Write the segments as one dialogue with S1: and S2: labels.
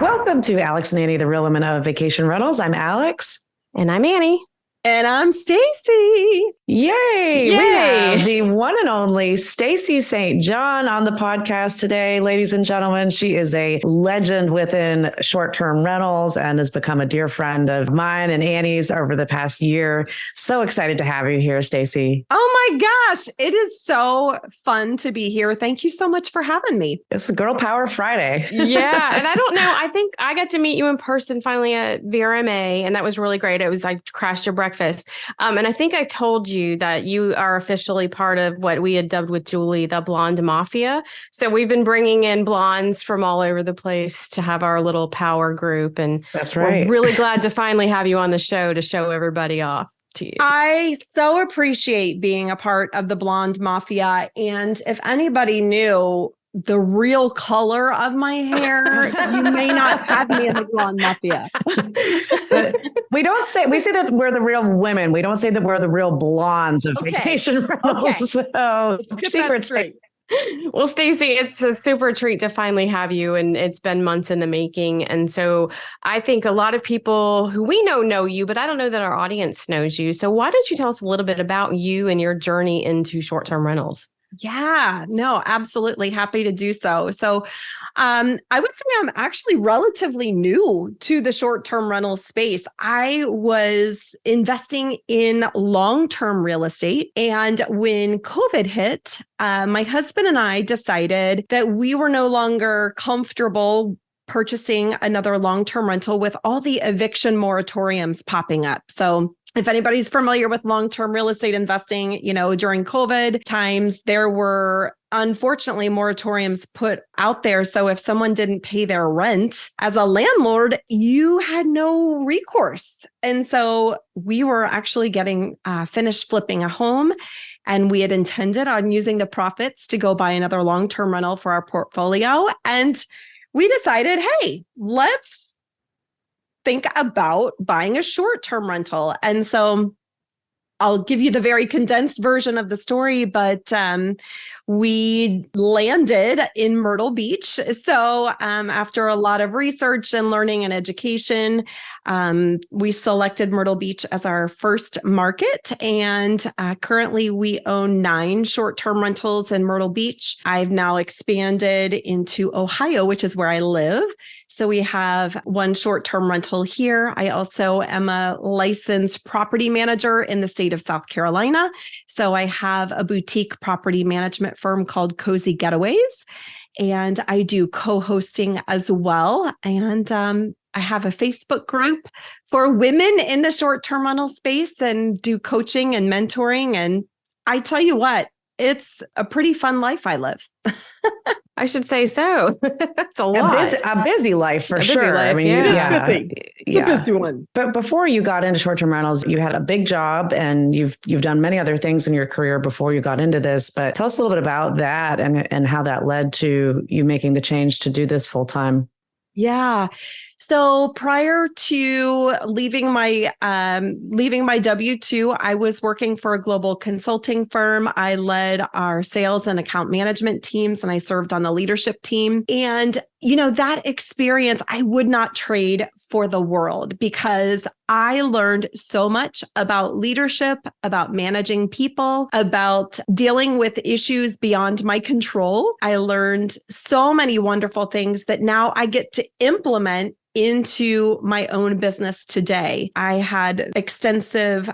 S1: Welcome to Alex and Annie, the Real Women of Vacation Rentals. I'm Alex.
S2: And I'm Annie.
S3: And I'm Stacey.
S1: Yay! We have the one and only Stacey St. John on the podcast today, ladies and gentlemen. She is a legend within short-term rentals and has become a dear friend of mine and Annie's over the past year. So excited to have you here, Stacey.
S3: Oh my gosh, it is so fun to be here. Thank you so much for having me.
S1: It's Girl Power Friday.
S2: Yeah. And I don't know, I think I got to meet you in person finally at VRMA, and that was really great. It was like crashed your breakfast. And I think I told you that you are officially part of what we had dubbed with Julie, the Blonde Mafia. So we've been bringing in blondes from all over the place to have our little power group. And
S1: that's right.
S2: We're really glad to finally have you on the show to show everybody off to you.
S3: I so appreciate being a part of the Blonde Mafia. And if anybody knew the real color of my hair, you may not have me in the Blonde Mafia.
S1: We say that we're the real women. We don't say that we're the real blondes of vacation rentals.
S3: Okay.
S1: So secrets.
S2: Well, Stacey, it's a super treat to finally have you, and it's been months in the making. And so I think a lot of people who we know you, but I don't know that our audience knows you. So why don't you tell us a little bit about you and your journey into short-term rentals?
S3: Yeah, no, absolutely happy to do so. So I would say I'm actually relatively new to the short-term rental space. I was investing in long-term real estate. And when COVID hit, my husband and I decided that we were no longer comfortable purchasing another long-term rental with all the eviction moratoriums popping up. So if anybody's familiar with long-term real estate investing, during COVID times, there were unfortunately moratoriums put out there. So if someone didn't pay their rent as a landlord, you had no recourse. And so we were actually getting finished flipping a home, and we had intended on using the profits to go buy another long-term rental for our portfolio. And we decided, hey, let's think about buying a short-term rental. And so I'll give you the very condensed version of the story, but we landed in Myrtle Beach. So after a lot of research and learning and education, we selected Myrtle Beach as our first market. And currently we own 9 short-term rentals in Myrtle Beach. I've now expanded into Ohio, which is where I live. So we have 1 short-term rental here. I also am a licensed property manager in the state of South Carolina. So I have a boutique property management firm called Cozy Getaways, and I do co-hosting as well. And I have a Facebook group for women in the short-term rental space and do coaching and mentoring. And I tell you what, it's a pretty fun life I live.
S2: I should say so. That's a lot.
S1: A busy life for sure.
S2: Busy life,
S1: I mean,
S3: it's busy. It's a busy one.
S1: But before you got into short-term rentals, you had a big job, and you've done many other things in your career before you got into this. But tell us a little bit about that and how that led to you making the change to do this full time.
S3: Yeah. So prior to leaving my W-2, I was working for a global consulting firm. I led our sales and account management teams, and I served on the leadership team. And, that experience I would not trade for the world, because I learned so much about leadership, about managing people, about dealing with issues beyond my control. I learned so many wonderful things that now I get to implement into my own business today. I had extensive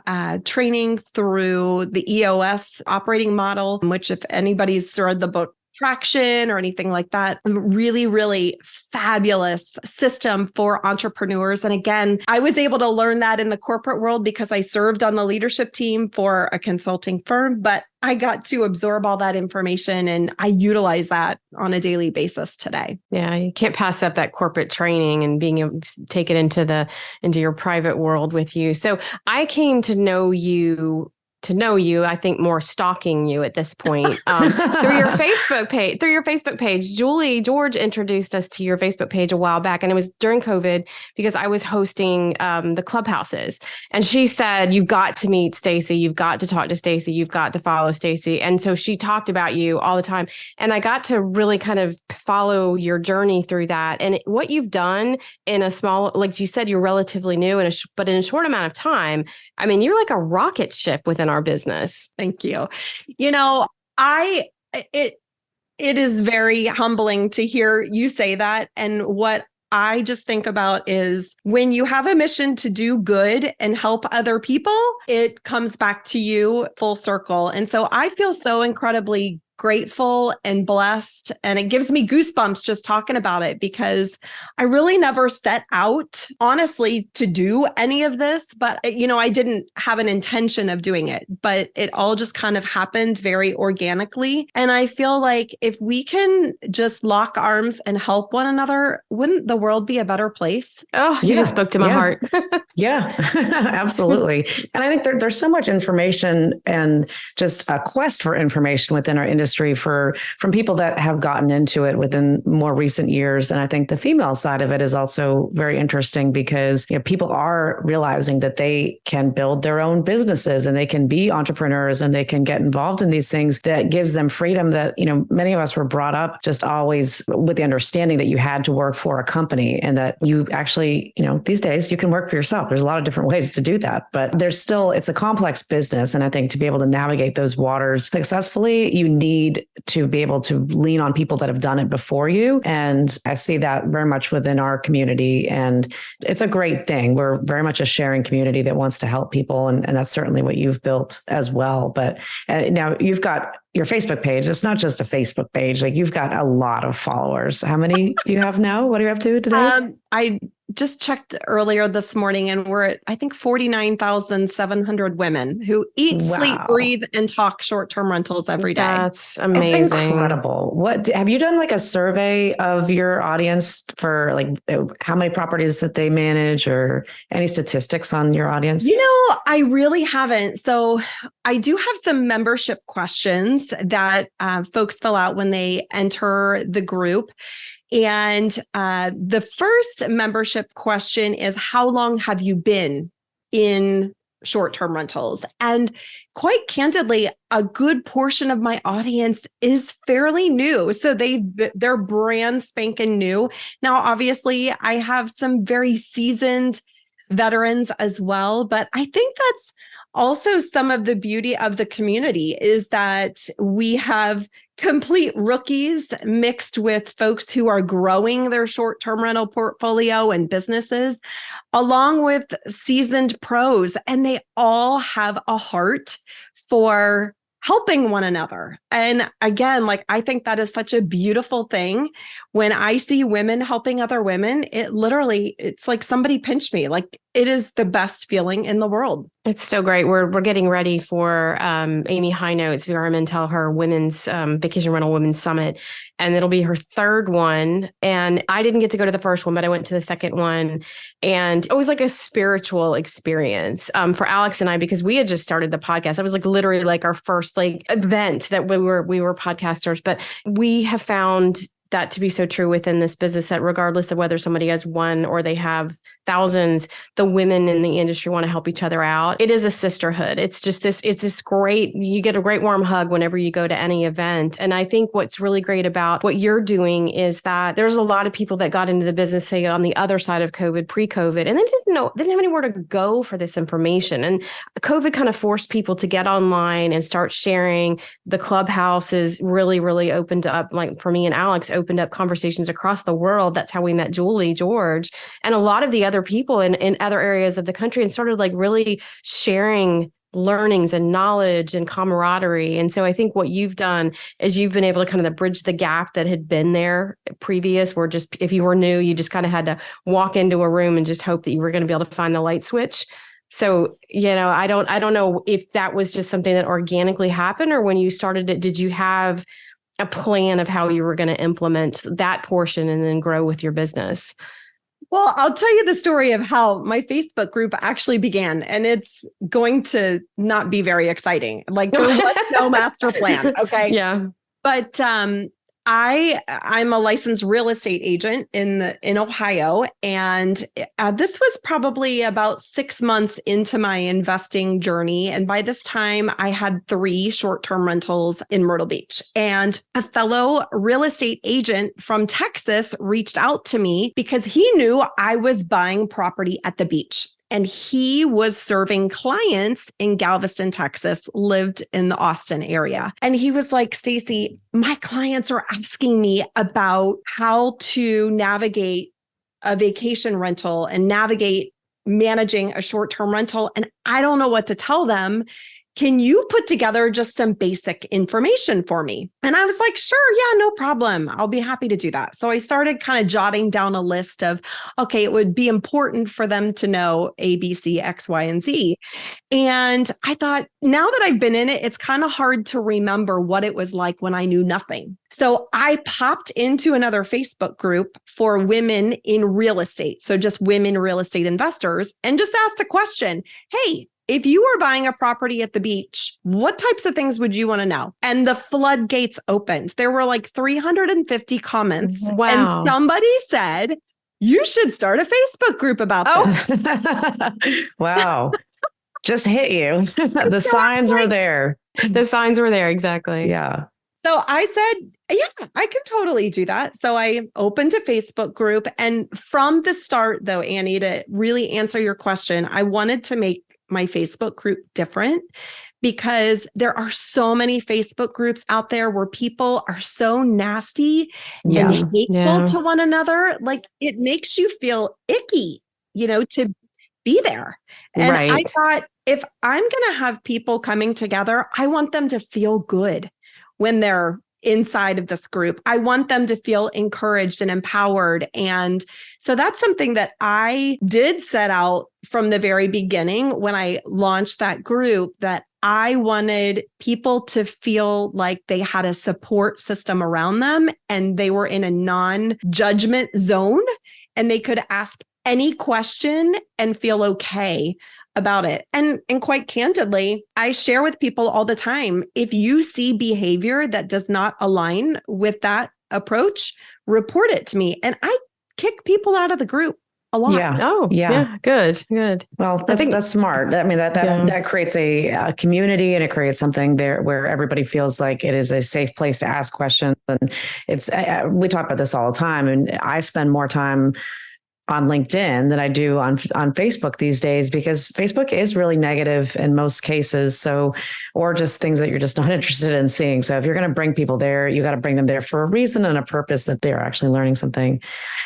S3: training through the EOS operating model, which if anybody's read the book Traction or anything like that, really, really fabulous system for entrepreneurs. And again, I was able to learn that in the corporate world because I served on the leadership team for a consulting firm, but I got to absorb all that information and I utilize that on a daily basis today.
S2: Yeah, you can't pass up that corporate training and being able to take it into your private world with you. So I came to know you to know you, I think more stalking you at this point, through your Facebook page. Julie George introduced us to your Facebook page a while back, and it was during COVID because I was hosting the clubhouses, and she said, "You've got to meet Stacey. You've got to talk to Stacey. You've got to follow Stacey." And so she talked about you all the time, and I got to really kind of follow your journey through that. And what you've done in a small, like you said, you're relatively new, but in a short amount of time, I mean, you're like a rocket ship within our business.
S3: Thank you. You know, it is very humbling to hear you say that. And what I just think about is when you have a mission to do good and help other people, it comes back to you full circle. And so I feel so incredibly grateful and blessed. And it gives me goosebumps just talking about it, because I really never set out, honestly, to do any of this. But, I didn't have an intention of doing it, but it all just kind of happened very organically. And I feel like if we can just lock arms and help one another, wouldn't the world be a better place?
S2: Oh, you just spoke to my heart.
S1: Yeah, absolutely. And I think there's so much information and just a quest for information within our industry from people that have gotten into it within more recent years. And I think the female side of it is also very interesting because people are realizing that they can build their own businesses and they can be entrepreneurs and they can get involved in these things that gives them freedom that, many of us were brought up just always with the understanding that you had to work for a company and that you actually, these days you can work for yourself. There's a lot of different ways to do that, but it's a complex business. And I think to be able to navigate those waters successfully, you need to be able to lean on people that have done it before you. And I see that very much within our community. And it's a great thing. We're very much a sharing community that wants to help people. And that's certainly what you've built as well. But now you've got your Facebook page. It's not just a Facebook page. Like you've got a lot of followers. How many do you have now? What are you up to today?
S3: I just checked earlier this morning and we're at, I think, 49,700 women who eat, sleep, breathe, and talk short-term rentals every day.
S2: That's amazing.
S1: It's incredible. Have you done like a survey of your audience for like how many properties that they manage or any statistics on your audience?
S3: I really haven't. So I do have some membership questions that folks fill out when they enter the group. And the first membership question is, how long have you been in short-term rentals? And quite candidly, a good portion of my audience is fairly new. So they're brand spanking new. Now, obviously, I have some very seasoned veterans as well, but I think that's also some of the beauty of the community is that we have complete rookies mixed with folks who are growing their short-term rental portfolio and businesses, along with seasoned pros. And they all have a heart for helping one another. And again, I think that is such a beautiful thing. When I see women helping other women, it's like somebody pinched me. Like it is the best feeling in the world.
S2: It's so great. We're getting ready for Amy Highnote's VRMN her women's vacation rental women's summit, and it'll be her third one. And I didn't get to go to the first one, but I went to the second one, and it was like a spiritual experience for Alex and I, because we had just started the podcast. It was like literally like our first event that we were podcasters, but we have found that to be so true within this business that regardless of whether somebody has one or they have thousands, the women in the industry want to help each other out. It is a sisterhood. It's this great, you get a great warm hug whenever you go to any event. And I think what's really great about what you're doing is that there's a lot of people that got into the business, say on the other side of COVID, pre-COVID, and they didn't have anywhere to go for this information. And COVID kind of forced people to get online and start sharing. The clubhouses really, really opened up, like for me and Alex, opened up conversations across the world. That's how we met Julie George and a lot of the other people in other areas of the country, and started really sharing learnings and knowledge and camaraderie. And so I think what you've done is you've been able to kind of bridge the gap that had been there previous, where just if you were new, you just kind of had to walk into a room and just hope that you were going to be able to find the light switch. So, I don't know if that was just something that organically happened, or when you started it, did you have a plan of how you were going to implement that portion and then grow with your business?
S3: Well, I'll tell you the story of how my Facebook group actually began, and it's going to not be very exciting. Like there was no master plan. Okay.
S2: Yeah.
S3: But I'm a licensed real estate agent in Ohio, and this was probably about 6 months into my investing journey. And by this time, I had 3 short-term rentals in Myrtle Beach. And a fellow real estate agent from Texas reached out to me because he knew I was buying property at the beach. And he was serving clients in Galveston, Texas, lived in the Austin area. And he was like, Stacey, my clients are asking me about how to navigate a vacation rental and navigate managing a short-term rental. And I don't know what to tell them. Can you put together just some basic information for me? And I was like, sure, yeah, no problem. I'll be happy to do that. So I started kind of jotting down a list of, okay, it would be important for them to know A, B, C, X, Y, and Z. And I thought, now that I've been in it, it's kind of hard to remember what it was like when I knew nothing. So I popped into another Facebook group for women in real estate. So just women real estate investors, and just asked a question. Hey, if you were buying a property at the beach, what types of things would you want to know? And the floodgates opened. There were like 350 comments.
S2: Wow.
S3: And somebody said, you should start a Facebook group about this.
S1: Wow. Just hit you. The signs were there.
S2: The signs were there. Exactly.
S1: Yeah.
S3: So I said, yeah, I can totally do that. So I opened a Facebook group. And from the start, though, Annie, to really answer your question, I wanted to make my Facebook group different because there are so many Facebook groups out there where people are so nasty and hateful to one another. Like it makes you feel icky, to be there. And I thought, if I'm going to have people coming together, I want them to feel good when they're inside of this group. I want them to feel encouraged and empowered. And so that's something that I did set out from the very beginning when I launched that group, that I wanted people to feel like they had a support system around them and they were in a non-judgment zone and they could ask any question and feel okay about it. And quite candidly, I share with people all the time, if you see behavior that does not align with that approach, report it to me. And I kick people out of the group a lot.
S2: Yeah. Oh, yeah. Good.
S1: Well, that's smart. I mean, that creates a community, and it creates something there where everybody feels like it is a safe place to ask questions. And we talk about this all the time. And I spend more time on LinkedIn than I do on Facebook these days, because Facebook is really negative in most cases. So, or just things that you're just not interested in seeing. So if you're going to bring people there, you got to bring them there for a reason and a purpose that they're actually learning something.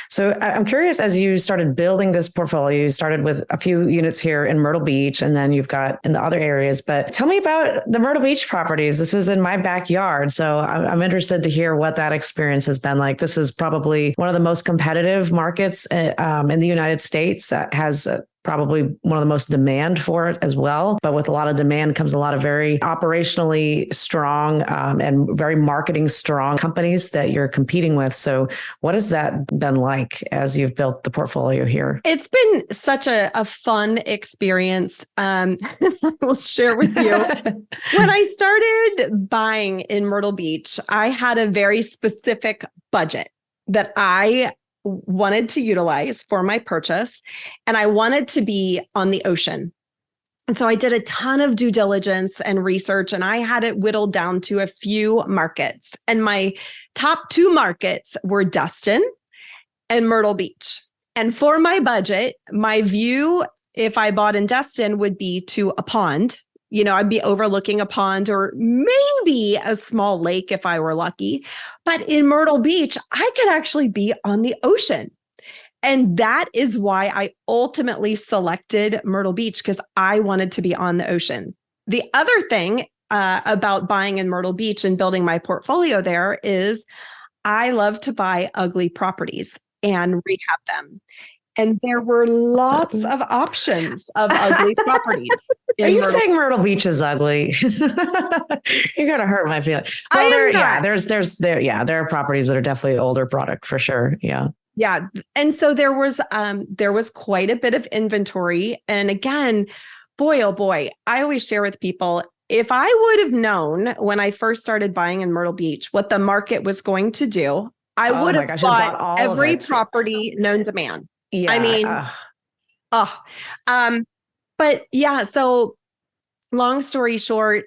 S1: So I'm curious, as you started building this portfolio, you started with a few units here in Myrtle Beach, and then you've got in the other areas, but tell me about the Myrtle Beach properties. This is in my backyard. So I'm interested to hear what that experience has been like. This is probably one of the most competitive markets in the United States, that has probably one of the most demand for it as well. But with a lot of demand comes a lot of very operationally strong and very marketing strong companies that you're competing with. So what has that been like as you've built the portfolio here? It's
S3: been such a fun experience. I will share with you. When I started buying in Myrtle Beach, I had a very specific budget that I wanted to utilize for my purchase, and I wanted to be on the ocean. And so I did a ton of due diligence and research, and I had it whittled down to a few markets. And my top 2 markets were Destin and Myrtle Beach. And for my budget, my view, if I bought in Destin, would be to a pond. I'd be overlooking a pond or maybe a small lake if I were lucky. But in Myrtle Beach, I could actually be on the ocean. And that is why I ultimately selected Myrtle Beach, because I wanted to be on the ocean. The other thing about buying in Myrtle Beach and building my portfolio there is I love to buy ugly properties and rehab them. And there were lots of options of ugly properties.
S1: Are you saying Myrtle Beach is ugly? You're gonna hurt my feelings. Well, there are properties that are definitely older product for sure. Yeah.
S3: Yeah. And so there was quite a bit of inventory. And again, boy, oh boy, I always share with people, if I would have known when I first started buying in Myrtle Beach what the market was going to do, I would have bought every property known to man.
S1: Yeah.
S3: I mean, but yeah, so long story short,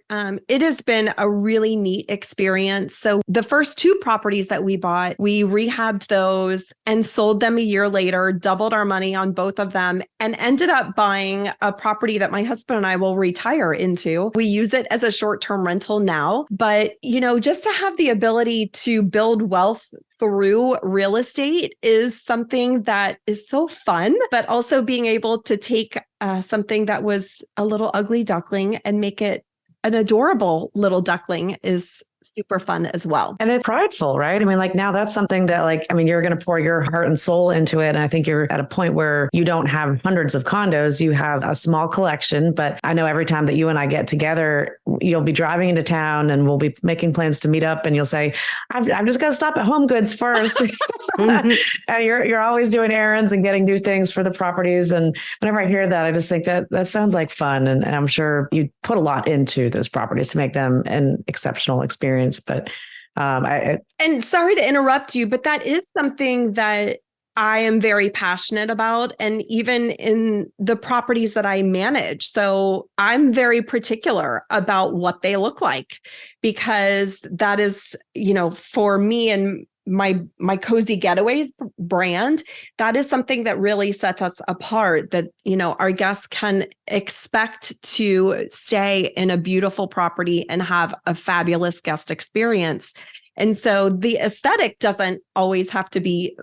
S3: it has been a really neat experience. So the first two properties that we bought, we rehabbed those and sold them a year later, doubled our money on both of them, and ended up buying a property that my husband and I will retire into. We use it as a short-term rental now, but just to have the ability to build wealth through real estate is something that is so fun, but also being able to take something that was a little ugly duckling and make it an adorable little duckling is super fun as well.
S1: And it's prideful, right? I mean, like now that's something that you're going to pour your heart and soul into it. And I think you're at a point where you don't have hundreds of condos, you have a small collection. But I know every time that you and I get together, you'll be driving into town and we'll be making plans to meet up and you'll say, I'm just going to stop at Home Goods first. And you're always doing errands and getting new things for the properties. And whenever I hear that, I just think that sounds like fun. And I'm sure you put a lot into those properties to make them an exceptional experience. But
S3: and sorry to interrupt you, but that is something that I am very passionate about. And even in the properties that I manage. So I'm very particular about what they look like, because that is, for me and my Cozy Getaways brand, that is something that really sets us apart, that, our guests can expect to stay in a beautiful property and have a fabulous guest experience. And so the aesthetic doesn't always have to be,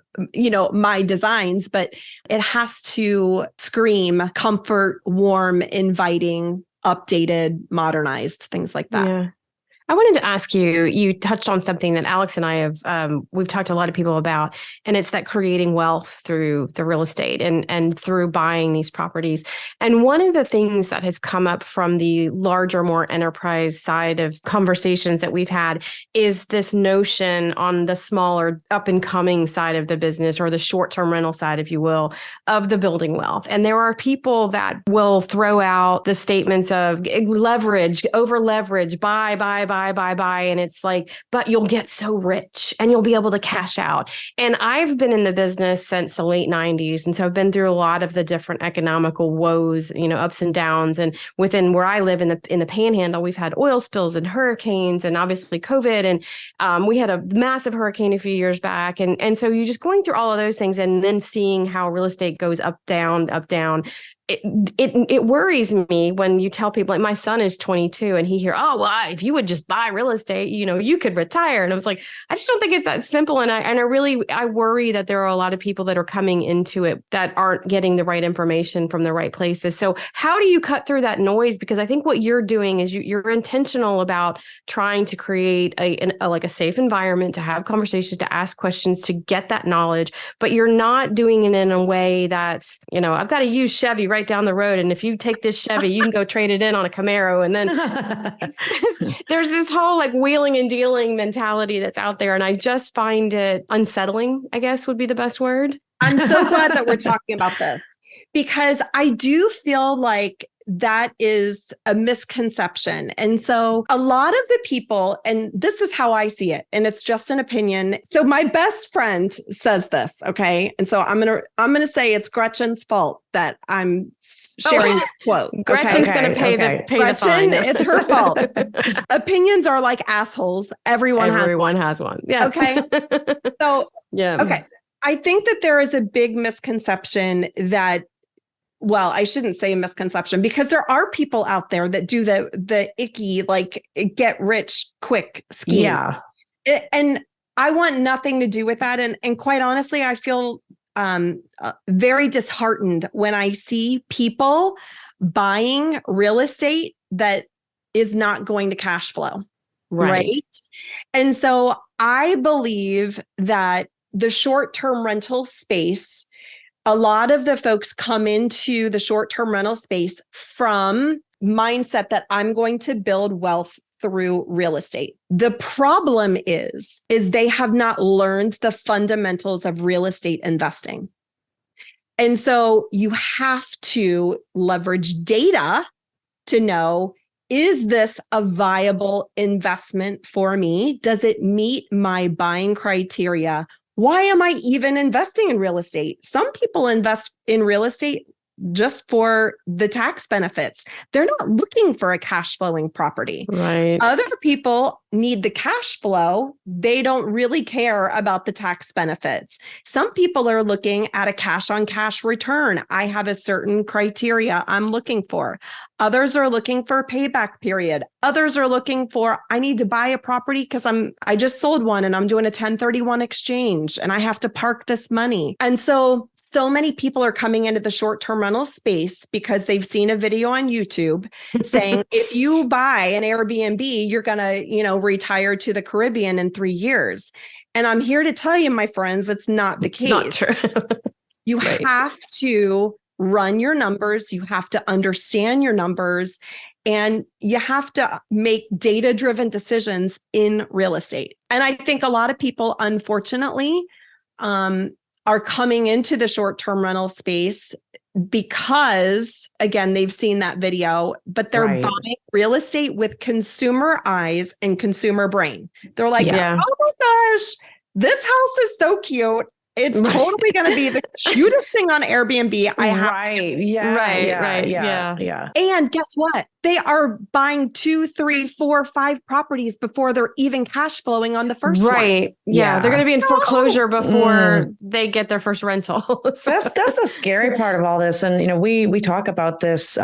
S3: my designs, but it has to scream comfort, warm, inviting, updated, modernized, things like that.
S2: Yeah. I wanted to ask you, you touched on something that Alex and I have, we've talked to a lot of people about, and it's that creating wealth through the real estate and through buying these properties. And one of the things that has come up from the larger, more enterprise side of conversations that we've had is this notion on the smaller up and coming side of the business, or the short-term rental side, if you will, of the building wealth. And there are people that will throw out the statements of leverage, over leverage, buy. And it's like, but you'll get so rich and you'll be able to cash out. And I've been in the business since the late 90s. And so I've been through a lot of the different economical woes, ups and downs. And within where I live in the Panhandle, we've had oil spills and hurricanes and obviously COVID. And we had a massive hurricane a few years back. And so you're just going through all of those things and then seeing how real estate goes up, down, up, down. It worries me when you tell people, like my son is 22 and he hear, if you would just buy real estate, you could retire. And I was like, I just don't think it's that simple. And I worry that there are a lot of people that are coming into it that aren't getting the right information from the right places. So how do you cut through that noise? Because I think what you're doing is you're intentional about trying to create a safe environment to have conversations, to ask questions, to get that knowledge, but you're not doing it in a way that's, I've got to use Chevy right down the road. And if you take this Chevy, you can go trade it in on a Camaro. And then there's this whole wheeling and dealing mentality that's out there. And I just find it unsettling, I guess would be the best word.
S3: I'm so glad that we're talking about this, because I do feel like that is a misconception. And so a lot of the people, and this is how I see it, and it's just an opinion. So my best friend says this, okay? And so I'm going to say it's Gretchen's fault that I'm sharing this quote.
S2: Gretchen's going to pay the fine.
S3: It's her fault. Opinions are like assholes. Everyone
S2: has one. Yeah.
S3: Okay. So,
S2: yeah.
S3: Okay. I think that there is a big misconception that, well, I shouldn't say misconception, because there are people out there that do the icky, get rich quick scheme.
S1: Yeah.
S3: And I want nothing to do with that. And quite honestly, I feel very disheartened when I see people buying real estate that is not going to cash flow. Right. And so I believe that the short-term rental space, a lot of the folks come into the short-term rental space from mindset that I'm going to build wealth through real estate. The problem is they have not learned the fundamentals of real estate investing. And so you have to leverage data to know, is this a viable investment for me? Does it meet my buying criteria? Why am I even investing in real estate? Some people invest in real estate just for the tax benefits. They're not looking for a cash flowing property.
S2: Right.
S3: Other people need the cash flow. They don't really care about the tax benefits. Some people are looking at a cash on cash return. I have a certain criteria I'm looking for. Others are looking for a payback period. Others are looking for, I need to buy a property because I just sold one and I'm doing a 1031 exchange and I have to park this money. And so many people are coming into the short-term rental space because they've seen a video on YouTube saying, if you buy an Airbnb, you're going to, retire to the Caribbean in 3 years. And I'm here to tell you, my friends, it's not the case.
S2: It's not true.
S3: You have to run your numbers. You have to understand your numbers, and you have to make data-driven decisions in real estate. And I think a lot of people, unfortunately, are coming into the short-term rental space because, again, they've seen that video, but they're buying real estate with consumer eyes and consumer brain. They're like, oh my gosh, this house is so cute. It's totally going to be the cutest thing on Airbnb. I have. And guess what? They are buying 2, 3, 4, 5 proproperties before they're even cash flowing on the first one.
S2: Yeah. They're going to be in foreclosure before they get their first rental.
S1: That's the scary part of all this. And, we talk about this.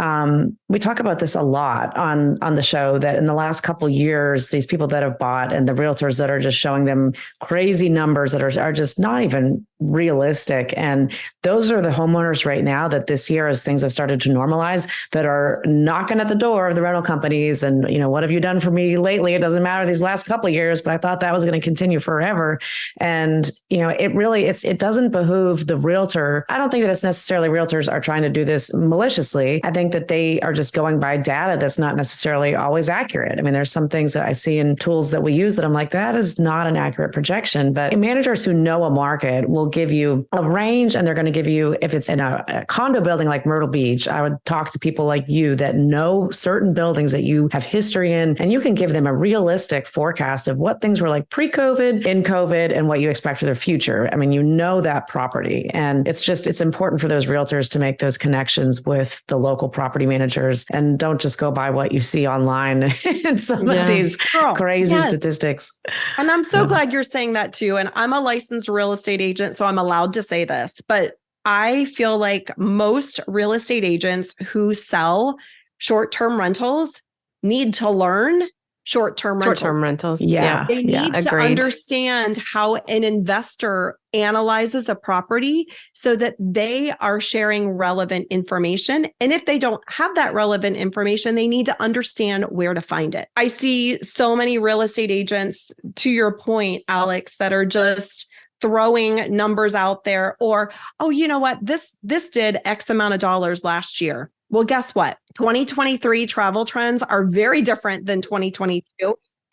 S1: We talk about this a lot on the show, that in the last couple of years, these people that have bought and the realtors that are just showing them crazy numbers that are just not even realistic. And those are the homeowners right now that this year, as things have started to normalize, that are knocking at the door of the rental companies. And, what have you done for me lately? It doesn't matter these last couple of years, but I thought that was going to continue forever. And, it doesn't behoove the realtor. I don't think that it's necessarily realtors are trying to do this maliciously. I think that they are just going by data that's not necessarily always accurate. I mean, there's some things that I see in tools that we use that I'm like, that is not an accurate projection. But managers who know a market will give you a range, and they're going to give you, if it's in a condo building like Myrtle Beach, I would talk to people like you that know certain buildings that you have history in, and you can give them a realistic forecast of what things were like pre-COVID, in COVID, and what you expect for the future. I mean, that property. And it's important for those realtors to make those connections with the local property managers, and don't just go by what you see online and some of these crazy statistics.
S3: And I'm so glad you're saying that too. And I'm a licensed real estate agent, so I'm allowed to say this, but I feel like most real estate agents who sell short-term rentals need to learn short-term rentals.
S2: Yeah.
S3: They need to understand how an investor analyzes a property so that they are sharing relevant information. And if they don't have that relevant information, they need to understand where to find it. I see so many real estate agents, to your point, Alex, that are just throwing numbers out there, or, oh, you know what? This did X amount of dollars last year. Well, guess what? 2023 travel trends are very different than 2022.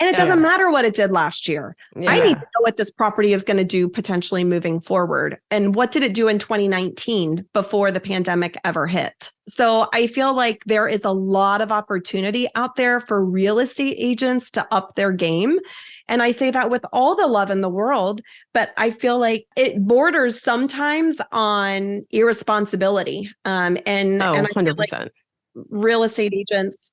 S3: And it doesn't matter what it did last year. I need to know what this property is going to do potentially moving forward. And what did it do in 2019 before the pandemic ever hit? So I feel like there is a lot of opportunity out there for real estate agents to up their game. And I say that with all the love in the world, but I feel like it borders sometimes on irresponsibility. And I feel like real estate agents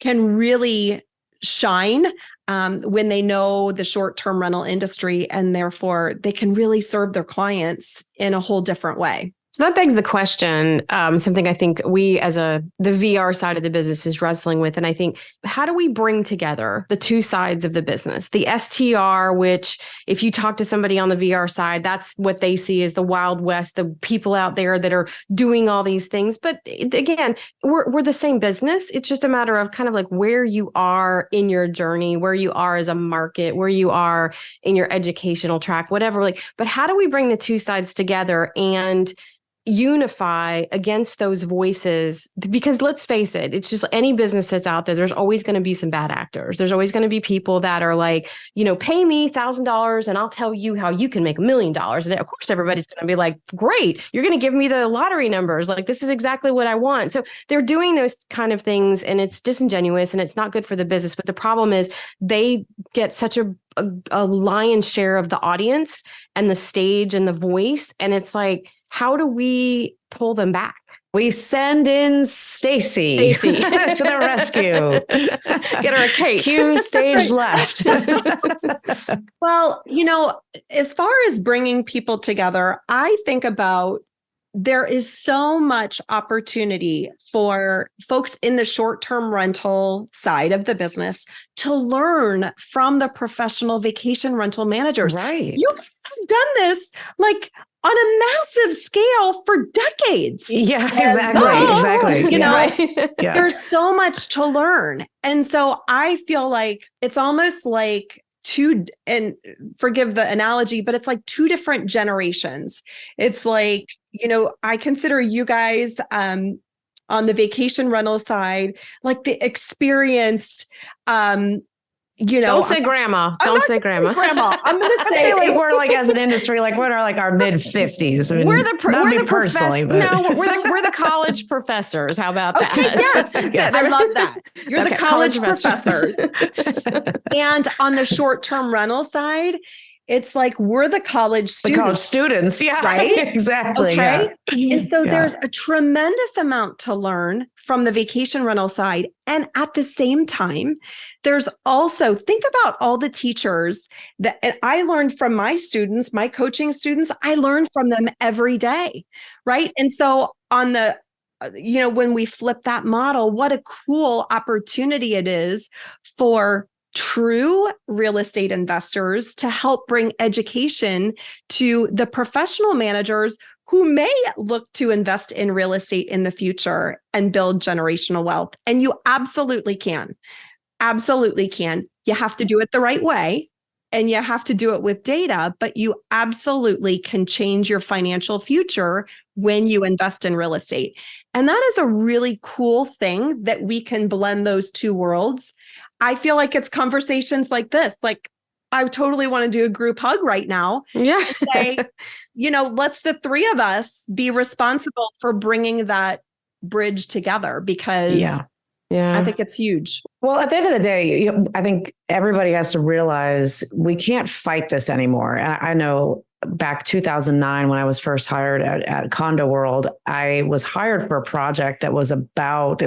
S3: can really shine when they know the short-term rental industry, and therefore they can really serve their clients in a whole different way.
S2: So that begs the question, something I think we as the VR side of the business is wrestling with. And I think, how do we bring together the two sides of the business? The STR, which if you talk to somebody on the VR side, that's what they see as the Wild West, the people out there that are doing all these things. But again, we're the same business. It's just a matter of kind of like where you are in your journey, where you are as a market, where you are in your educational track, whatever. But how do we bring the two sides together and unify against those voices, because let's face it, it's just any business that's out there, there's always going to be some bad actors. There's always going to be people that are like, pay me $1,000 and I'll tell you how you can make $1 million. And of course, everybody's going to be like, great, you're going to give me the lottery numbers. Like, this is exactly what I want. So they're doing those kind of things, and it's disingenuous and it's not good for the business. But the problem is they get such a lion's share of the audience and the stage and the voice. And it's like, how do we pull them back?
S1: We send in Stacey to the rescue.
S2: Get her a cake.
S1: Cue stage left.
S3: Well, as far as bringing people together, I think about there is so much opportunity for folks in the short-term rental side of the business to learn from the professional vacation rental managers.
S1: Right.
S3: You guys have done this like on a massive scale for decades.
S1: Yeah, exactly.
S3: Yeah. There's so much to learn. And so I feel like it's almost like and forgive the analogy, but it's like two different generations. It's like, I consider you guys on the vacation rental side, like the experienced,
S2: don't say grandma. Don't say grandma.
S3: I'm going to say
S1: like we're like, as an industry, like we're like our mid 50s. I mean,
S2: we're the college professors. How about that?
S3: Okay, yes. I love that. You're the college professors. And on the short-term rental side, it's like we're the college students.
S1: The college students, yeah,
S3: right?
S1: Exactly.
S3: Okay. Yeah. And so there's a tremendous amount to learn from the vacation rental side. And at the same time, there's also, think about all the teachers that I learned from my students, my coaching students, I learned from them every day, right? And so on the when we flip that model, what a cool opportunity it is for true real estate investors to help bring education to the professional managers who may look to invest in real estate in the future and build generational wealth. And you absolutely can. Absolutely can. You have to do it the right way and you have to do it with data, but you absolutely can change your financial future when you invest in real estate. And that is a really cool thing that we can blend those two worlds. I feel like it's conversations like this. Like, I totally want to do a group hug right now.
S2: Yeah.
S3: Say, let's the three of us be responsible for bringing that bridge together, because I think it's huge.
S1: Well, at the end of the day, I think everybody has to realize we can't fight this anymore. And I know back 2009, when I was first hired at Condo World, I was hired for a project that was about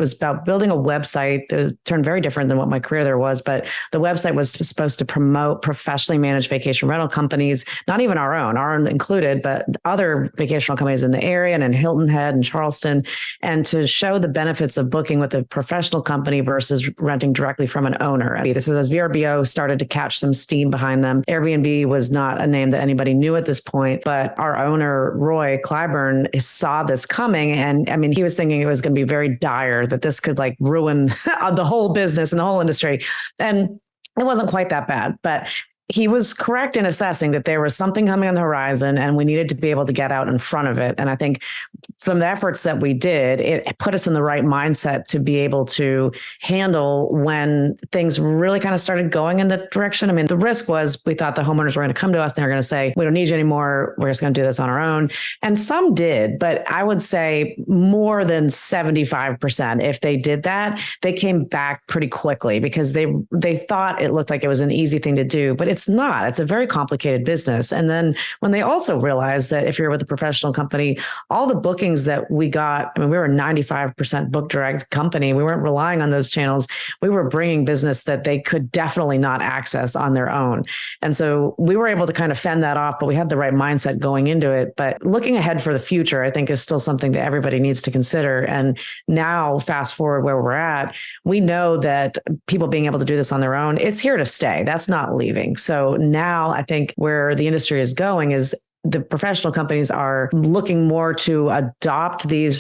S1: building a website that turned very different than what my career there was. But the website was supposed to promote professionally managed vacation rental companies, not even our own included, but other vacation rental companies in the area and in Hilton Head and Charleston, and to show the benefits of booking with a professional company versus renting directly from an owner. This is as VRBO started to catch some steam behind them. Airbnb was not a name that anybody knew at this point, but our owner, Roy Clyburn, saw this coming. And I mean, he was thinking it was going to be very dire, that this could like ruin the whole business and the whole industry. And it wasn't quite that bad, but he was correct in assessing that there was something coming on the horizon and we needed to be able to get out in front of it. And I think from the efforts that we did, it put us in the right mindset to be able to handle when things really kind of started going in that direction. I mean, the risk was we thought the homeowners were going to come to us and they were going to say, we don't need you anymore. We're just going to do this on our own. And some did, but I would say more than 75%, if they did that, they came back pretty quickly because they thought it looked like it was an easy thing to do, but it's not. It's a very complicated business. And then when they also realized that if you're with a professional company, all the bookings that we got, I mean, we were a 95% book direct company. We weren't relying on those channels. We were bringing business that they could definitely not access on their own. And so we were able to kind of fend that off, but we had the right mindset going into it. But looking ahead for the future, I think is still something that everybody needs to consider. And now fast forward where we're at, we know that people being able to do this on their own, it's here to stay. That's not leaving. So now I think where the industry is going is the professional companies are looking more to adopt the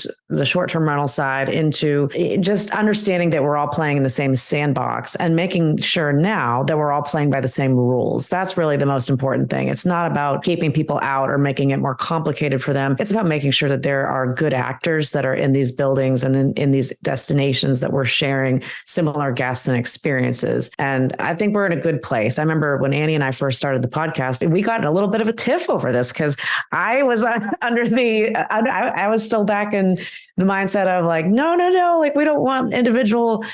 S1: short-term rental side into just understanding that we're all playing in the same sandbox and making sure now that we're all playing by the same rules. That's really the most important thing. It's not about keeping people out or making it more complicated for them. It's about making sure that there are good actors that are in these buildings and in these destinations that we're sharing similar guests and experiences. And I think we're in a good place. I remember when Annie and I first started the podcast, we got in a little bit of a tiff over this because I was I was still back in the mindset of like, no, like we don't want individual,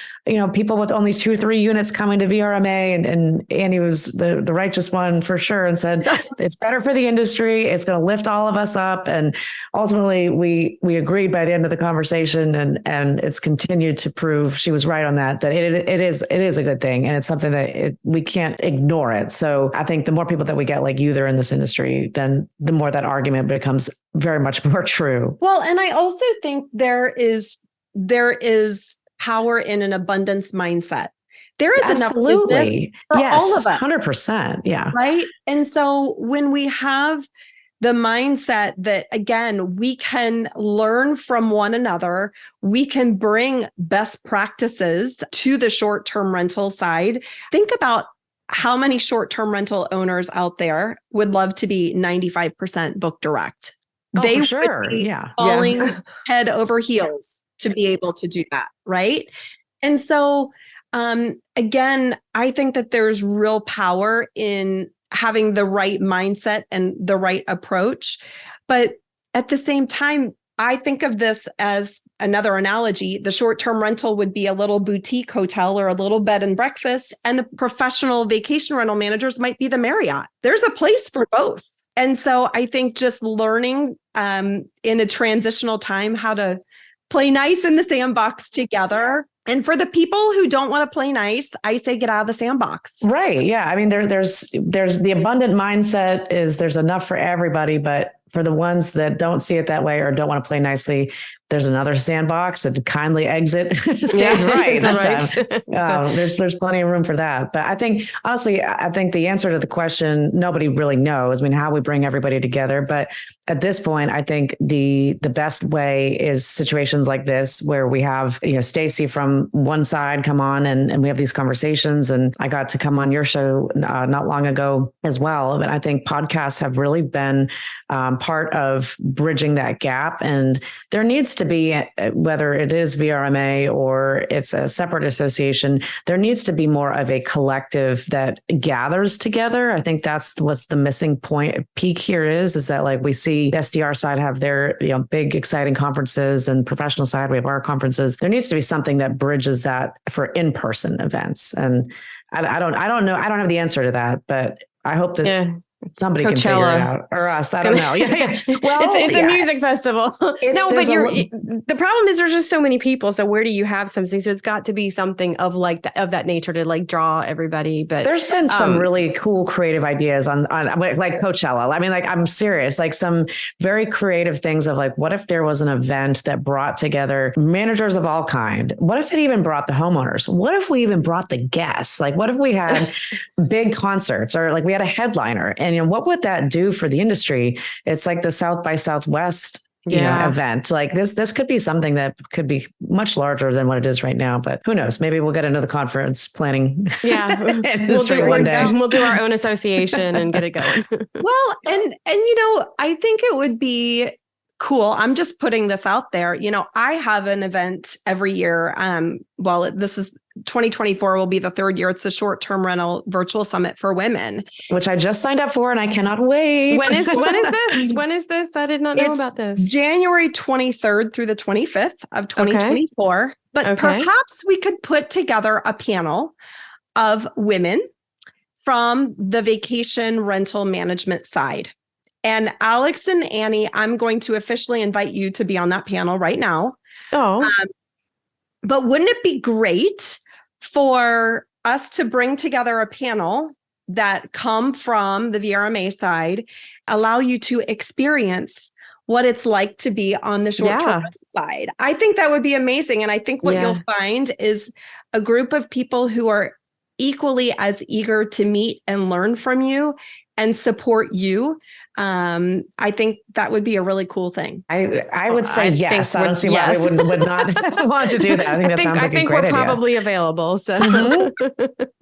S1: people with only 2-3 units coming to VRMA. And Annie was the righteous one for sure and said, it's better for the industry. It's going to lift all of us up. And ultimately we agreed by the end of the conversation, and it's continued to prove she was right on that it is a good thing. And it's something that we can't ignore it. So I think the more people that we get like you there in this industry, then the more that argument becomes very much more true.
S3: Well, and I also think there is power in an abundance mindset. There is
S1: absolutely
S3: enough for all of us.
S1: 100%. Yeah.
S3: Right. And so when we have the mindset that, again, we can learn from one another, we can bring best practices to the short-term rental side. Think about how many short-term rental owners out there would love to be 95% book direct.
S1: Oh,
S3: they
S1: for sure.
S3: would be
S1: Yeah.
S3: falling head over heels to be able to do that. Right. And so, again, I think that there's real power in having the right mindset and the right approach. But at the same time, I think of this as another analogy. The short-term rental would be a little boutique hotel or a little bed and breakfast, and the professional vacation rental managers might be the Marriott. There's a place for both. And so I think just learning in a transitional time how to play nice in the sandbox together. And for the people who don't want to play nice, I say get out of the sandbox.
S1: Right. Yeah. I mean, there's the abundant mindset is there's enough for everybody, but for the ones that don't see it that way or don't want to play nicely, there's another sandbox and kindly exit stage right. That's right. There's plenty of room for that. But I think, honestly, the answer to the question, nobody really knows. I mean, how we bring everybody together. But at this point, I think the best way is situations like this where we have, Stacey from one side come on and we have these conversations. And I got to come on your show not long ago as well. But I think podcasts have really been part of bridging that gap. And there needs to be, whether it is VRMA or it's a separate association, there needs to be more of a collective that gathers together. I think that's what's the missing peak here is that like we see the STR side have their big exciting conferences and professional side, we have our conferences. There needs to be something that bridges that for in-person events. And I don't know. I don't have the answer to that, but I hope that somebody can figure it out, or us. I don't know. Yeah.
S2: Well, it's a music festival. But the problem is there's just so many people. So where do you have something? So it's got to be something of that nature to like draw everybody. But
S1: there's been some really cool creative ideas on like Coachella. I mean, like I'm serious, like some very creative things of like, what if there was an event that brought together managers of all kind? What if it even brought the homeowners? What if we even brought the guests? Like, what if we had big concerts or like we had a headliner? And what would that do for the industry? It's like the South by Southwest event. Like this could be something that could be much larger than what it is right now. But who knows? Maybe we'll get into the conference planning.
S2: Yeah, we'll do our own association and get it going.
S3: Well, and I think it would be cool. I'm just putting this out there. I have an event every year. This is 2024 will be the third year. It's the short-term rental virtual summit for women,
S1: which I just signed up for and I cannot wait.
S2: When is this? When is this? I did not know about this.
S3: January 23rd through the 25th of 2024. Okay. But perhaps we could put together a panel of women from the vacation rental management side. And Alex and Annie, I'm going to officially invite you to be on that panel right now.
S2: Oh.
S3: But wouldn't it be great for us to bring together a panel that come from the VRMA side, allow you to experience what it's like to be on the short-term side? I think that would be amazing. And I think what you'll find is a group of people who are equally as eager to meet and learn from you and support you I think that would be a really cool thing.
S1: I would say yes. I don't see why we would not want to do that. I think that sounds like a great idea.
S2: I think we're probably available. So,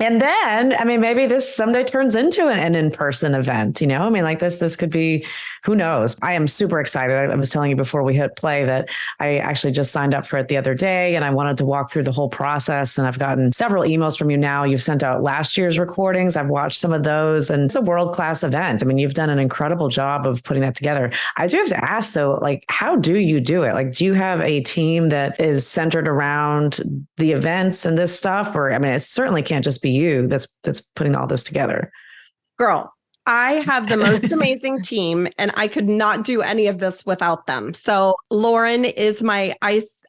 S1: And then, I mean, maybe this someday turns into an in-person event, you know, I mean, like this could be, who knows? I am super excited. I was telling you before we hit play that I actually just signed up for it the other day, and I wanted to walk through the whole process. And I've gotten several emails from you now. You've sent out last year's recordings. I've watched some of those, and it's a world-class event. I mean, you've done an incredible job of putting that together. I do have to ask though, like, how do you do it? Like, do you have a team that is centered around the events and this stuff? Or, I mean, it certainly can't just be you that's putting all this together.
S3: Girl, I have the most amazing team, and I could not do any of this without them. So Lauren is I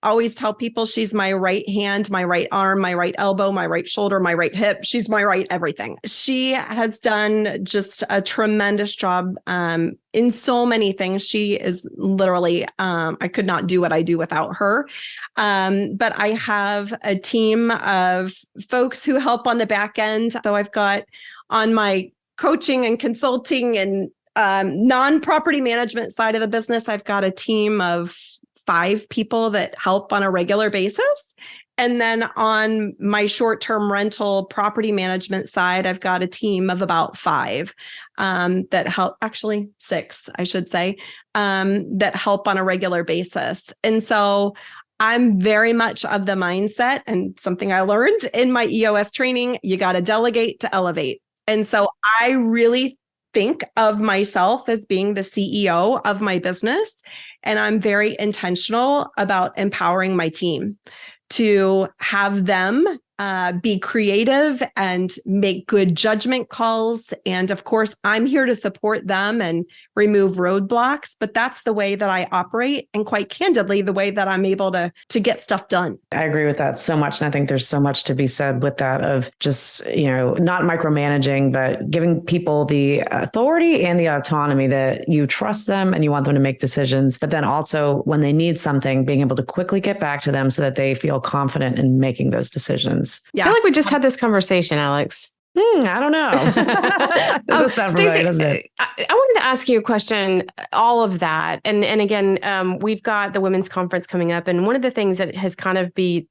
S3: always tell people she's my right hand, my right arm, my right elbow, my right shoulder, my right hip. She's my right everything. She has done just a tremendous job in so many things. She is literally, I could not do what I do without her. But I have a team of folks who help on the back end. So I've got on my coaching and consulting and non-property management side of the business, I've got a team of 5 people that help on a regular basis. And then on my short-term rental property management side, I've got a team of about 5 that help, actually 6, I should say, that help on a regular basis. And so I'm very much of the mindset, and something I learned in my EOS training, you got to delegate to elevate. And so I really think of myself as being the CEO of my business. And I'm very intentional about empowering my team to have them be creative and make good judgment calls. And of course, I'm here to support them and remove roadblocks, but that's the way that I operate, and quite candidly, the way that I'm able to get stuff done.
S1: I agree with that so much. And I think there's so much to be said with that of just, you know, not micromanaging, but giving people the authority and the autonomy that you trust them and you want them to make decisions. But then also when they need something, being able to quickly get back to them so that they feel confident in making those decisions.
S2: Yeah. I feel like we just had this conversation, Alex.
S1: I don't know.
S2: Stacey, I wanted to ask you a question, all of that. And again, we've got the women's conference coming up. And one of the things that has kind of been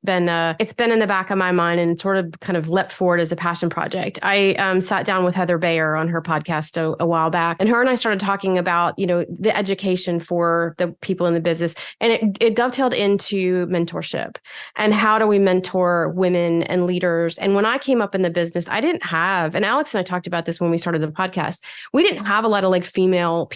S2: it's been in the back of my mind and sort of kind of leapt forward as a passion project. I sat down with Heather Bayer on her podcast a while back, and her and I started talking about, you know, the education for the people in the business. And it dovetailed into mentorship and how do we mentor women and leaders. And when I came up in the business, I didn't have, and Alex and I talked about this when we started the podcast, we didn't have a lot of like female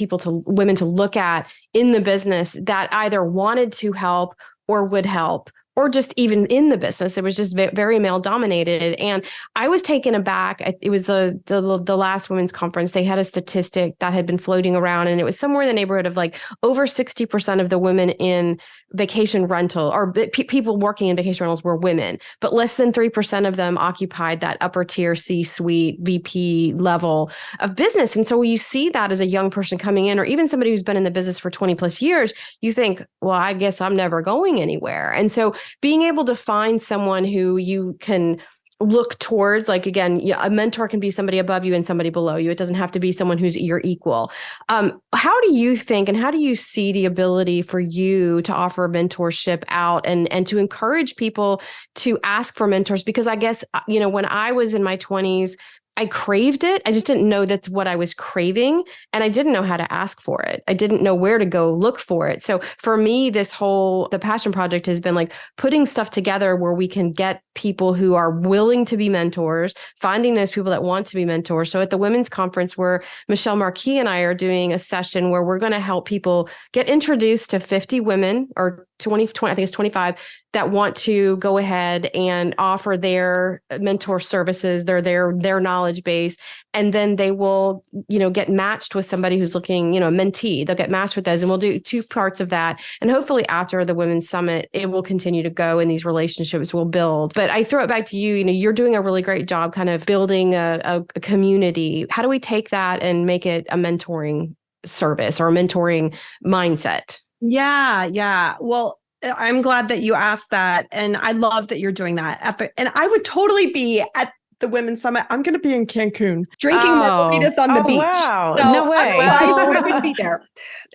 S2: women to look at in the business that either wanted to help or would help, or just even in the business. It was just very male dominated. And I was taken aback. It was the last women's conference. They had a statistic that had been floating around, and it was somewhere in the neighborhood of like over 60% of the women in vacation rental or people working in vacation rentals were women, but less than 3% of them occupied that upper tier C-suite VP level of business. And so when you see that as a young person coming in, or even somebody who's been in the business for 20 plus years, you think, well, I guess I'm never going anywhere. And so being able to find someone who you can look towards, like, again, a mentor can be somebody above you and somebody below you. It doesn't have to be someone who's your equal. How do you think, and how do you see the ability for you to offer mentorship out and to encourage people to ask for mentors? Because I guess, you know, when I was in my 20s, I craved it. I just didn't know that's what I was craving. And I didn't know how to ask for it. I didn't know where to go look for it. So for me, the passion project has been like putting stuff together where we can get people who are willing to be mentors, finding those people that want to be mentors. So at the women's conference, where Michelle Marquis and I are doing a session where we're going to help people get introduced to 50 women, or 20, I think it's 25, that want to go ahead and offer their mentor services, their knowledge base. And then they will, you know, get matched with somebody who's looking, you know, a mentee. They'll get matched with those, and we'll do 2 parts of that. And hopefully after the Women's Summit, it will continue to go and these relationships will build. But I throw it back to you. You know, you're doing a really great job kind of building a community. How do we take that and make it a mentoring service or a mentoring mindset?
S3: Yeah. Well, I'm glad that you asked that. And I love that you're doing that. And I would totally be at the women's summit, I'm going to be in Cancun drinking margaritas on the beach.
S1: Wow.
S3: So
S1: No way.
S3: I'm going to be there.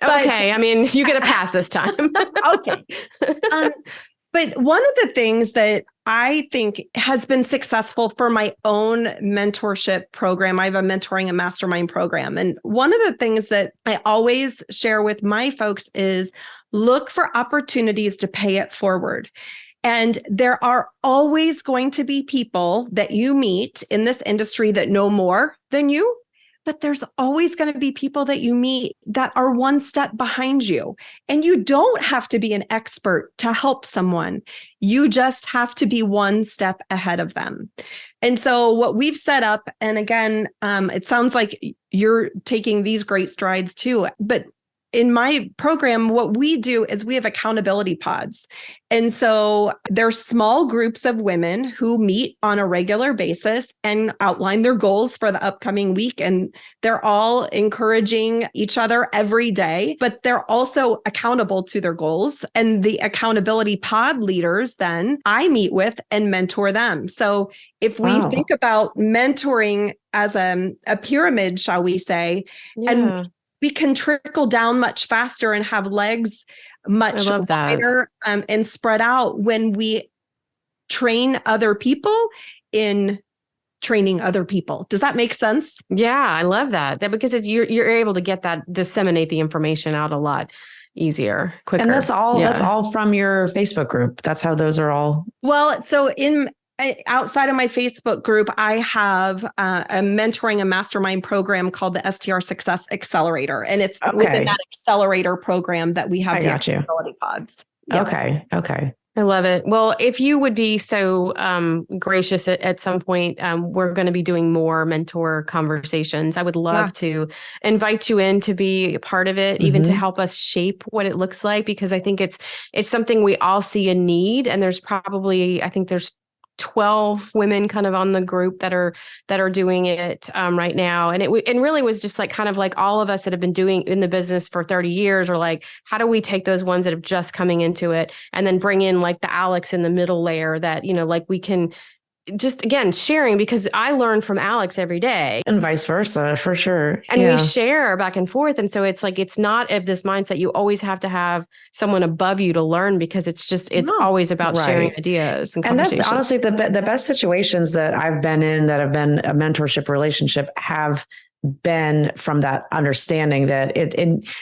S3: But,
S2: okay. I mean, you get a pass this time.
S3: okay. But one of the things that I think has been successful for my own mentorship program, I have a mentoring and mastermind program. And one of the things that I always share with my folks is look for opportunities to pay it forward. And there are always going to be people that you meet in this industry that know more than you. But there's always going to be people that you meet that are one step behind you. And you don't have to be an expert to help someone. You just have to be one step ahead of them. And so what we've set up, and again, it sounds like you're taking these great strides too, but in my program, what we do is we have accountability pods. And so there's small groups of women who meet on a regular basis and outline their goals for the upcoming week. And they're all encouraging each other every day, but they're also accountable to their goals. And the accountability pod leaders, then I meet with and mentor them. So if we think about mentoring as a pyramid, shall we say, and we can trickle down much faster and have legs much wider and spread out when we train other people in training other people. Does that make sense?
S2: Yeah, I love that. Because you're able to get that, disseminate the information out a lot easier, quicker.
S1: And that's all from your Facebook group. That's how those are all.
S3: Well, so outside of my Facebook group, I have a mentoring and mastermind program called the STR Success Accelerator. And it's within that accelerator program that we have the accountability pods. Yeah.
S1: Okay.
S2: I love it. Well, if you would be so gracious at some point, we're going to be doing more mentor conversations. I would love to invite you in to be a part of it, even to help us shape what it looks like, because I think it's something we all see a need. And there's probably, I think there's 12 women kind of on the group that are doing it right now. And it really was just like kind of like all of us that have been doing in the business for 30 years, or like, how do we take those ones that have just coming into it and then bring in like the Alex in the middle layer that, like we can just, again, sharing, because I learn from Alex every day.
S1: And vice versa, for sure.
S2: And we share back and forth. And so it's like, it's not of this mindset you always have to have someone above you to learn, because it's always about sharing ideas and conversations.
S1: And that's honestly the best situations that I've been in that have been a mentorship relationship have been from that understanding that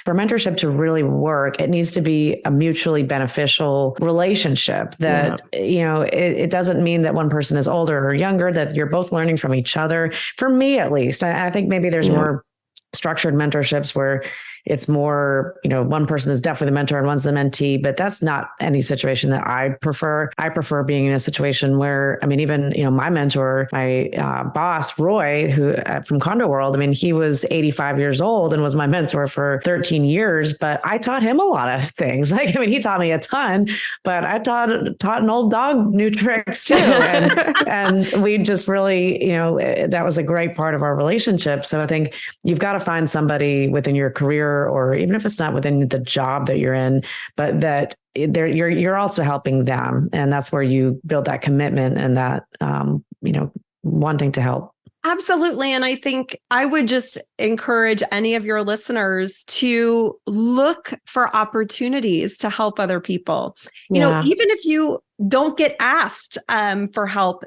S1: for mentorship to really work, it needs to be a mutually beneficial relationship that, it doesn't mean that one person is older or younger, that you're both learning from each other. For me, at least, I think maybe there's more structured mentorships where it's more, one person is definitely the mentor and one's the mentee, but that's not any situation that I prefer. I prefer being in a situation where, even, my mentor, my boss, Roy, who from Condo World, he was 85 years old and was my mentor for 13 years, but I taught him a lot of things. He taught me a ton, but I taught an old dog new tricks too. And we just really, that was a great part of our relationship. So I think you've got to find somebody within your career, or even if it's not within the job that you're in, but that you're also helping them. And that's where you build that commitment and that, wanting to help.
S3: Absolutely. And I think I would just encourage any of your listeners to look for opportunities to help other people. Even if you don't get asked for help,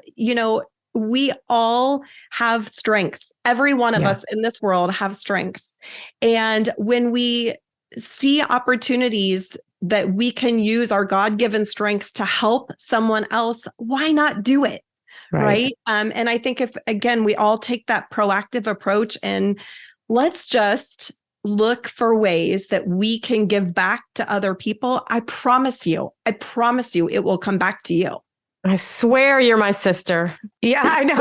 S3: we all have strengths. Every one of us in this world have strengths. And when we see opportunities that we can use our God-given strengths to help someone else, why not do it? Right. And I think if, again, we all take that proactive approach and let's just look for ways that we can give back to other people, I promise you, it will come back to you.
S2: I swear you're my sister.
S1: Yeah, I know.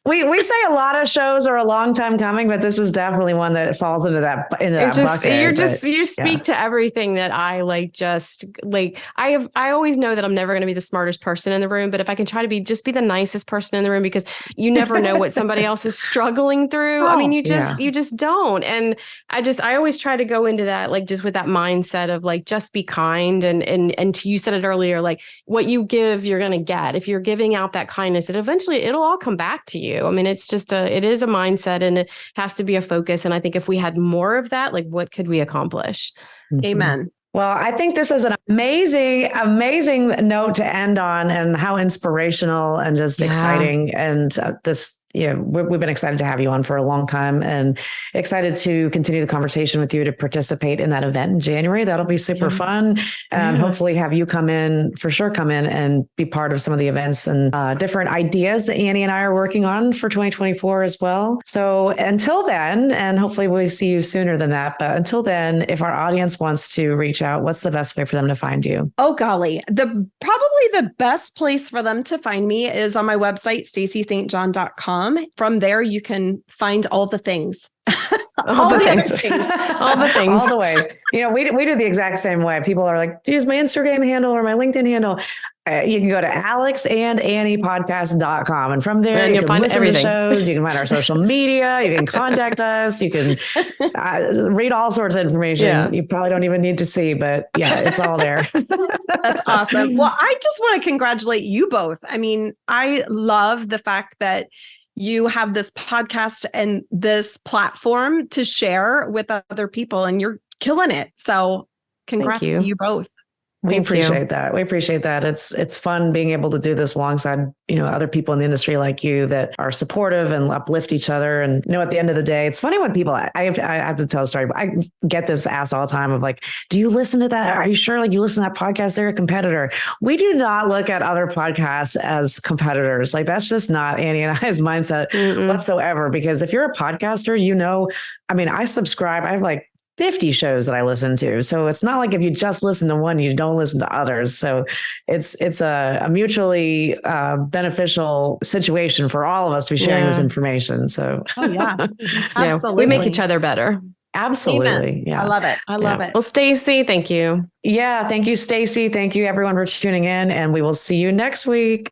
S1: We say a lot of shows are a long time coming, but this is definitely one that falls into that bucket.
S2: You speak to everything that I like. I always know that I'm never going to be the smartest person in the room, but if I can try to be the nicest person in the room, because you never know what somebody else is struggling through. You just don't. And I always try to go into that, just with that mindset of just be kind. And you said it earlier, what you give going to get. If you're giving out that kindness, it'll all come back to you. I mean, it is a mindset, and it has to be a focus. And I think if we had more of that, like, what could we accomplish?
S3: Amen.
S1: Well, I think this is an amazing, amazing note to end on, and how inspirational and just exciting. And we've been excited to have you on for a long time, and excited to continue the conversation with you, to participate in that event in January. That'll be super fun. And hopefully have you come in and be part of some of the events and different ideas that Annie and I are working on for 2024 as well. So until then, and hopefully we'll see you sooner than that, but until then, if our audience wants to reach out, what's the best way for them to find you?
S3: Oh, golly. Probably the best place for them to find me is on my website, stacystjohn.com. From there, you can find all the things.
S2: All the things. All the ways.
S1: We do the exact same way. People are like, use my Instagram handle or my LinkedIn handle. You can go to alexandanniepodcast.com. And from there, you can find listen to shows. You can find our social media. You can contact us. You can read all sorts of information. You probably don't even need to see, but it's all there.
S3: That's awesome. Well, I just want to congratulate you both. I mean, I love the fact that you have this podcast and this platform to share with other people, and you're killing it. So congrats to you both.
S1: We appreciate that. We appreciate that. It's fun being able to do this alongside, other people in the industry like you that are supportive and uplift each other. And, at the end of the day, it's funny when people, I have to tell a story, but I get this asked all the time of like, do you listen to that? Are you sure? Like, you listen to that podcast? They're a competitor. We do not look at other podcasts as competitors. Like, that's just not Annie and I's mindset whatsoever. Because if you're a podcaster, I subscribe. I have like 50 shows that I listen to. So it's not like if you just listen to one, you don't listen to others. So it's a mutually beneficial situation for all of us to be sharing this information. So
S3: absolutely.
S2: We make each other better.
S1: Absolutely.
S3: Amen. Yeah. I love it. I love it.
S2: Well, Stacey, thank you.
S1: Yeah. Thank you, Stacey. Thank you everyone for tuning in, and we will see you next week.